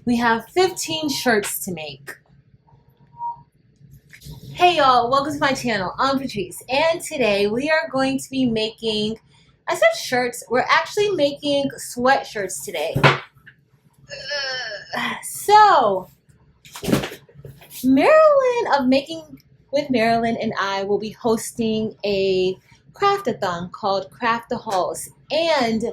We have 15 shirts to make. Hey y'all, welcome to my channel. I'm Patrice, and today we are going to be making, I said shirts, we're actually making sweatshirts today. So, Marilyn of Making with Marilyn and I will be hosting a craft-a-thon called Craft-a-Halls, and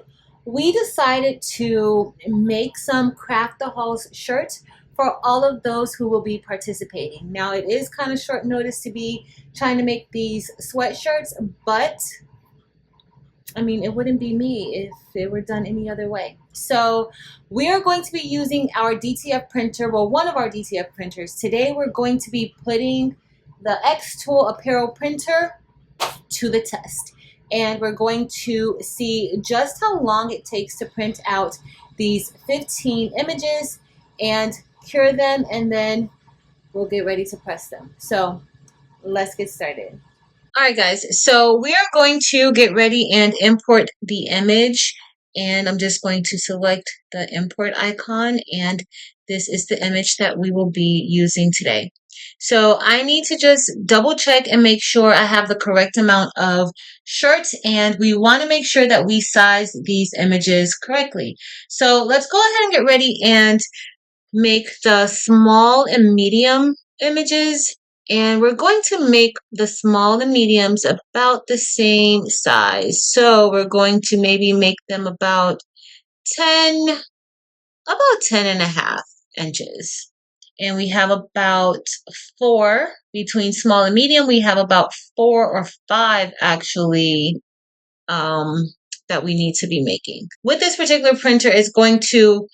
we decided to make some Craft-a-Halls shirts for all of those who will be participating. Now, it is kind of short notice to be trying to make these sweatshirts, but I mean, it wouldn't be me if it were done any other way. So we are going to be using our DTF printer, well, one of our DTF printers. Today we're going to be putting the Xtool Apparel Printer to the test. And we're going to see just how long it takes to print out these 15 images and cure them, and then we'll get ready to press them. So let's get started. All right, guys, so we are going to get ready and import the image, and I'm just going to select the import icon, and this is the image that we will be using today. So I need to just double check and make sure I have the correct amount of shirts, and we want to make sure that we size these images correctly. So let's go ahead and get ready and make the small and medium images. And we're going to make the small and mediums about the same size. So we're going to maybe make them about 10 and a half inches. And we have about 4 between small and medium. We have about 4 or 5 actually that we need to be making. With this particular printer, it's going to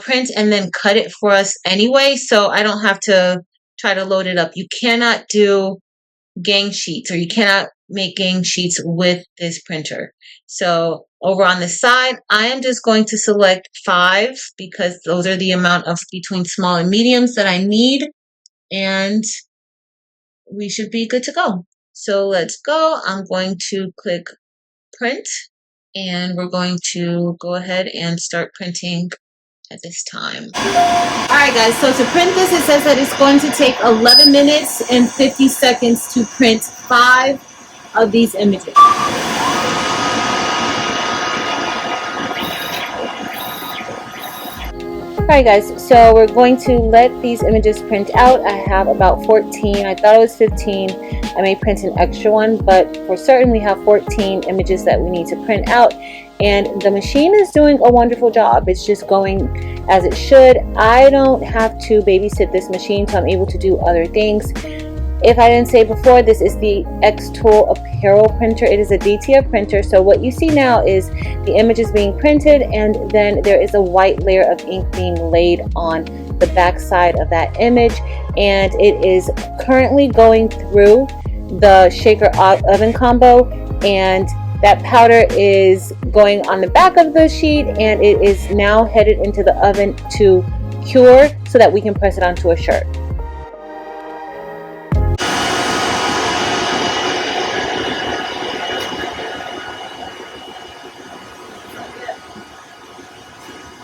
print and then cut it for us anyway, so I don't have to try to load it up. You cannot do gang sheets, or you cannot make gang sheets with this printer. So over on the side, I am just going to select 5 because those are the amount of between small and mediums that I need, and we should be good to go. So let's go. I'm going to click print, and we're going to go ahead and start printing at this time. Alright guys, so to print this, it says that it's going to take 11 minutes and 50 seconds to print 5 of these images. Alright guys, so we're going to let these images print out. I have about 14. I thought it was 15. I may print an extra one, but for certain we have 14 images that we need to print out. And the machine is doing a wonderful job. It's just going as it should. I don't have to babysit this machine, so I'm able to do other things. If I didn't say before, this is the Xtool Apparel Printer. It is a DTF printer, so what you see now is the image is being printed, and then there is a white layer of ink being laid on the back side of that image, and it is currently going through the shaker oven combo, and that powder is going on the back of the sheet, and it is now headed into the oven to cure so that we can press it onto a shirt.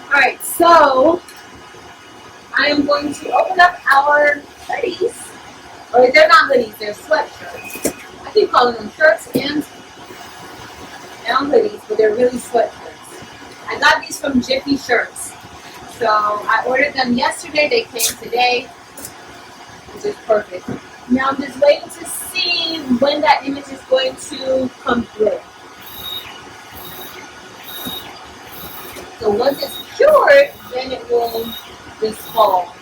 Alright, so I am going to open up our hoodies, or they're not hoodies, they're sweatshirts. I keep calling them shirts and hoodies, but they're really sweatshirts. I got these from Jiffy Shirts. So I ordered them yesterday, they came today, which is perfect. Now I'm just waiting to see when that image is going to come through. So once it's cured, then it will just fall.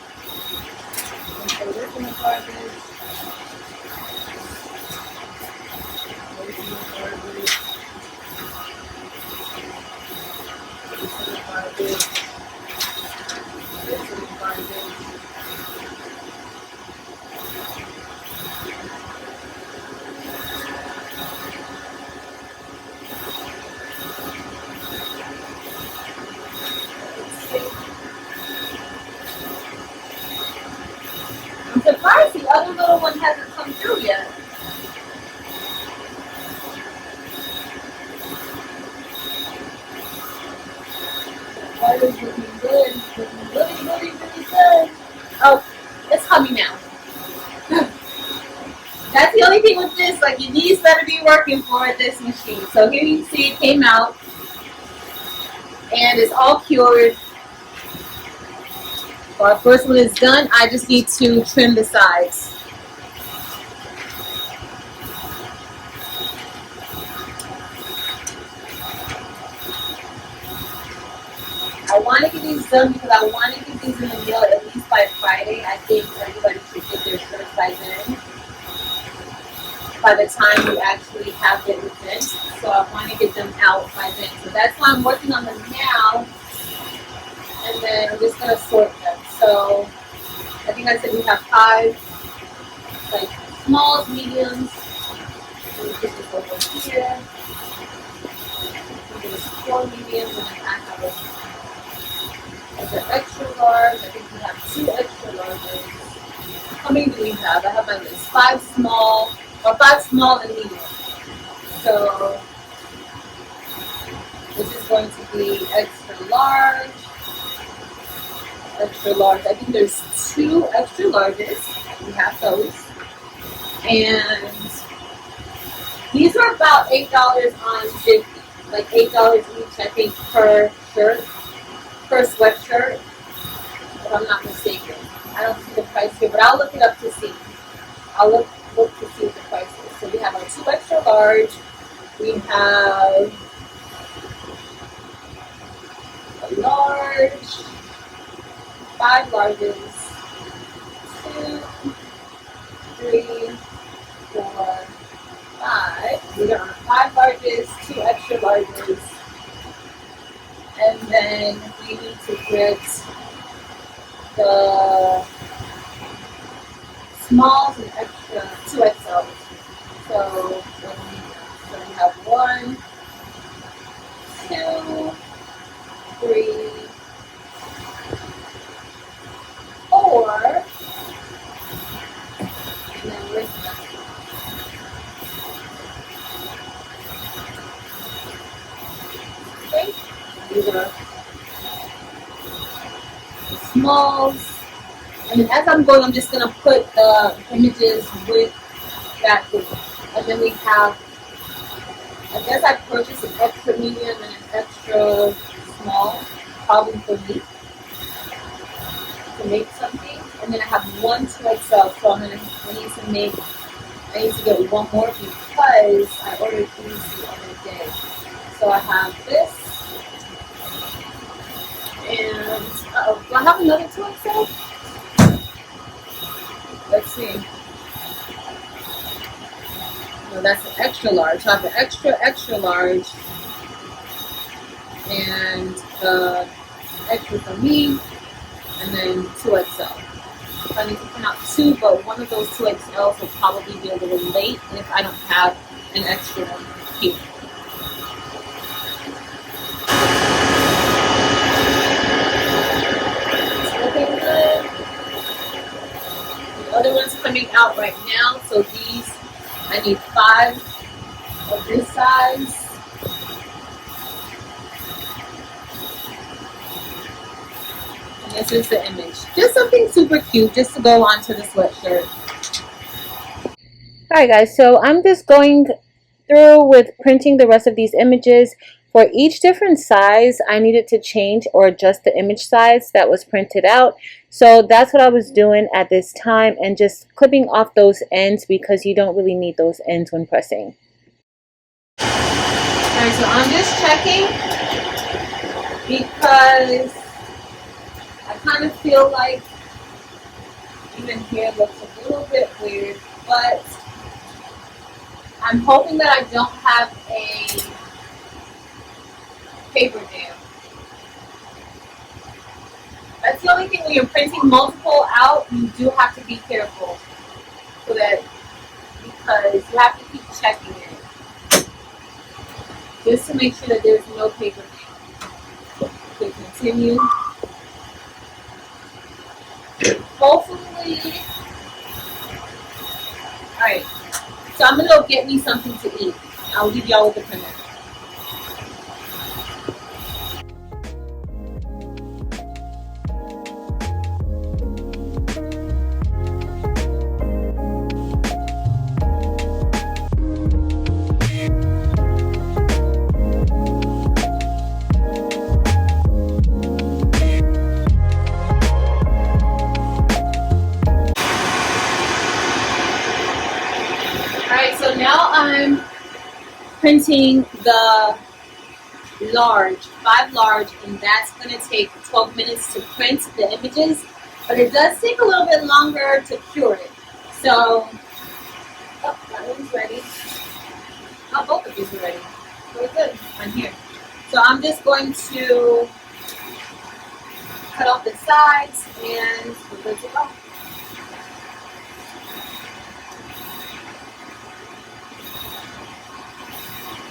And so this in the garbage. This in the garbage. This in the garbage. This in the garbage. I'm surprised the other little one hasn't come through yet. That is looking good. Looking really, really, really good. Oh, it's coming now. That's the only thing with this, like your knees better be working for this machine. So here you see it came out and it's all cured. So our first one is done. I just need to trim the sides. I want to get these done because I want to get these in the mail at least by Friday. I think everybody should get their shirts by then. By the time we actually have the event. So I want to get them out by then. So that's why I'm working on them now. And then I'm just going to sort them. So I think I said we have 5, like smalls, mediums. Let me put this over here. There's 4 mediums and then I have an extra large. I think we have 2 extra larges. How many do we have? I have my list. 5 small, or 5 small and medium. So this is going to be extra large. Extra large. I think there's 2 extra larges. We have those. And these are about $8 on Jiffy. Like $8 each, I think, per shirt, per sweatshirt, if I'm not mistaken. I don't see the price here, but I'll look it up to see. I'll look to see what the price is. So we have our 2 extra large. We have a large, 5 larges, 2, 3, 4, 5. These are our 5 larges, 2 extra larges. And then we need to get the smalls and extra 2 XLs. So we have 1, 2, 3, 4, and then where's the next one? Okay, these are the smalls. And then as I'm going, I'm just going to put the images with that group. And then we have, I guess I purchased an extra medium and an extra small, probably for me, to make something. And then I have 1 2XL, so I need to get 1 more because I ordered these the other day. So I have this. And, do I have another 2XL? Let's see. No, that's an extra large. So I have an extra large. And the extra for me. And then 2XL. So I need to print out 2, but one of those 2XLs will probably be a little late if I don't have an extra one here. Other ones coming out right now, so these I need 5 of this size. And this is the image. Just something super cute, just to go onto the sweatshirt. Alright guys, so I'm just going through with printing the rest of these images. For each different size, I needed to change or adjust the image size that was printed out. So that's what I was doing at this time, and just clipping off those ends because you don't really need those ends when pressing. Alright, so I'm just checking because I kind of feel like even here looks a little bit weird, but I'm hoping that I don't have a paper jam. That's the only thing when you're printing multiple out, you do have to be careful so that, because you have to keep checking it just to make sure that there's no paper jam. Okay, continue. Hopefully, alright, so I'm gonna go get me something to eat. I'll leave y'all with the printer. printing the large, 5 large, and that's going to take 12 minutes to print the images, but it does take a little bit longer to cure it. So, oh, that one's ready. Oh, both of these are ready. Really good. I'm here. So I'm just going to cut off the sides and we're good to go.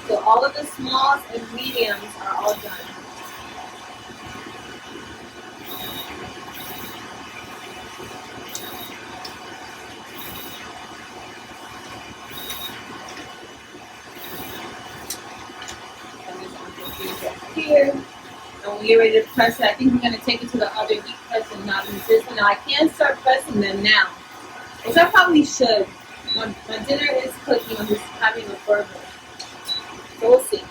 So all of the smalls and mediums are all done. Here, and when you're ready to press it, I think we're going to take it to the other heat press and not use this one. Now I can start pressing them now, which I probably should. My dinner is cooking. I'm just having a burger, so we'll see.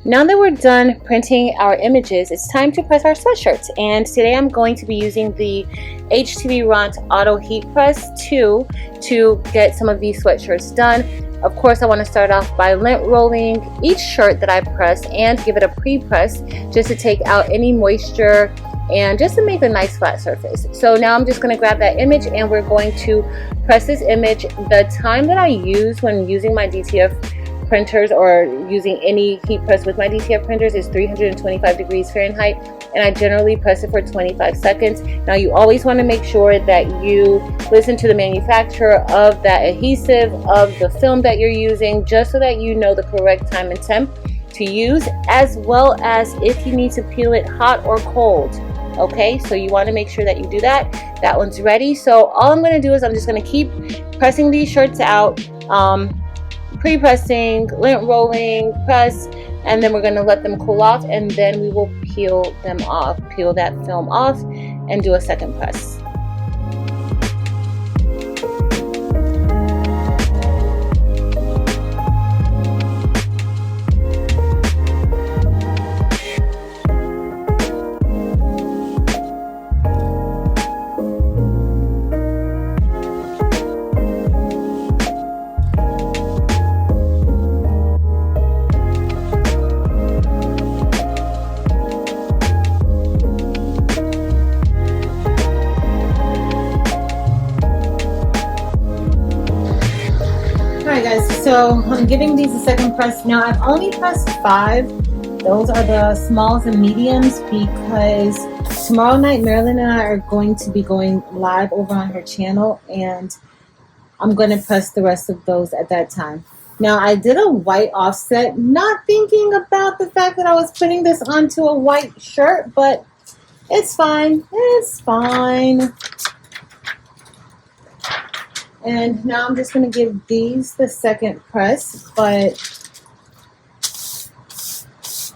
Now that we're done printing our images, it's time to press our sweatshirts. And today I'm going to be using the HTV Ront Auto Heat Press 2 to get some of these sweatshirts done. Of course, I want to start off by lint rolling each shirt that I press and give it a pre-press just to take out any moisture and just to make a nice flat surface. So now I'm just going to grab that image and we're going to press this image. The time that I use when using my DTF printers or using any heat press with my DTF printers is 325 degrees Fahrenheit, and I generally press it for 25 seconds. Now you always want to make sure that you listen to the manufacturer of that adhesive, of the film that you're using, just so that you know the correct time and temp to use, as well as if you need to peel it hot or cold. Okay, so you want to make sure that you do that. That one's ready. So all I'm going to do is I'm just going to keep pressing these shirts out, pre-pressing, lint rolling, press, and then we're going to let them cool off, and then we will peel them off, peel that film off, and do a second press. So I'm giving these a second press. Now I've only pressed 5. Those are the smalls and mediums because tomorrow night Marilyn and I are going to be going live over on her channel, and I'm going to press the rest of those at that time. Now I did a white offset, not thinking about the fact that I was putting this onto a white shirt, but it's fine. It's fine. And now I'm just going to give these the second press, but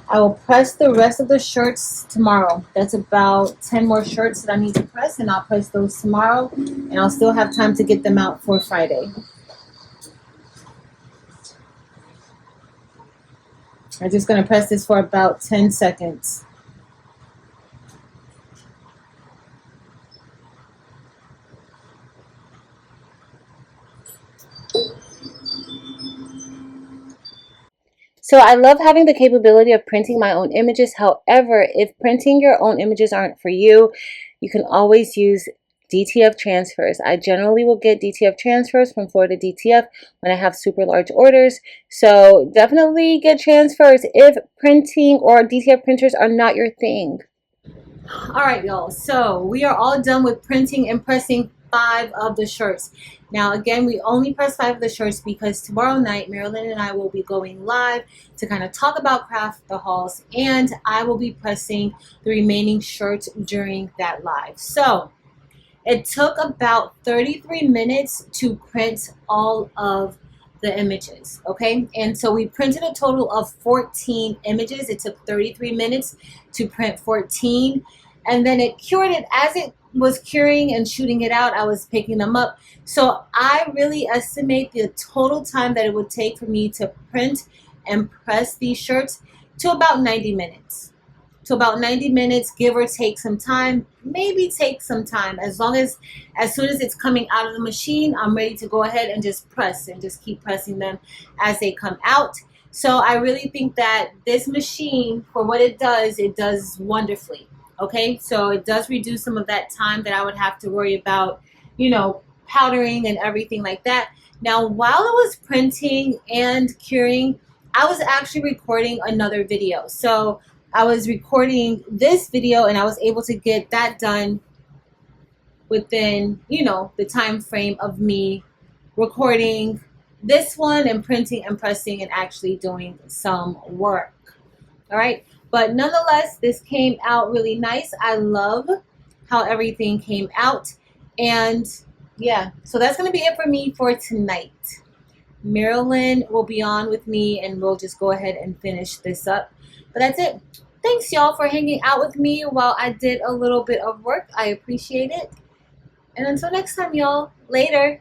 I will press the rest of the shirts tomorrow. That's about 10 more shirts that I need to press, and I'll press those tomorrow, and I'll still have time to get them out for Friday. I'm just going to press this for about 10 seconds. So I love having the capability of printing my own images. However, if printing your own images aren't for you, you can always use DTF transfers. I generally will get DTF transfers from Florida DTF when I have super large orders. So definitely get transfers if printing or DTF printers are not your thing. All right, y'all. So we are all done with printing and pressing 5 of the shirts. Now, again, we only press 5 of the shirts because tomorrow night, Marilyn and I will be going live to kind of talk about craft the hauls, and I will be pressing the remaining shirts during that live. So it took about 33 minutes to print all of the images, okay? And so we printed a total of 14 images. It took 33 minutes to print 14, and then it cured it. As it was curing and shooting it out, I was picking them up. So I really estimate the total time that it would take for me to print and press these shirts to about 90 minutes. to about 90 minutes, give or take some time. Maybe take some time. As soon as it's coming out of the machine, I'm ready to go ahead and just press and just keep pressing them as they come out. So I really think that this machine, for what it does wonderfully. Okay, so it does reduce some of that time that I would have to worry about, you know, powdering and everything like that. Now, while I was printing and curing, I was actually recording another video. So I was recording this video and I was able to get that done within, you know, the time frame of me recording this one and printing and pressing and actually doing some work. All right. But nonetheless, this came out really nice. I love how everything came out. And yeah, so that's going to be it for me for tonight. Marilyn will be on with me and we'll just go ahead and finish this up. But that's it. Thanks, y'all, for hanging out with me while I did a little bit of work. I appreciate it. And until next time, y'all, later.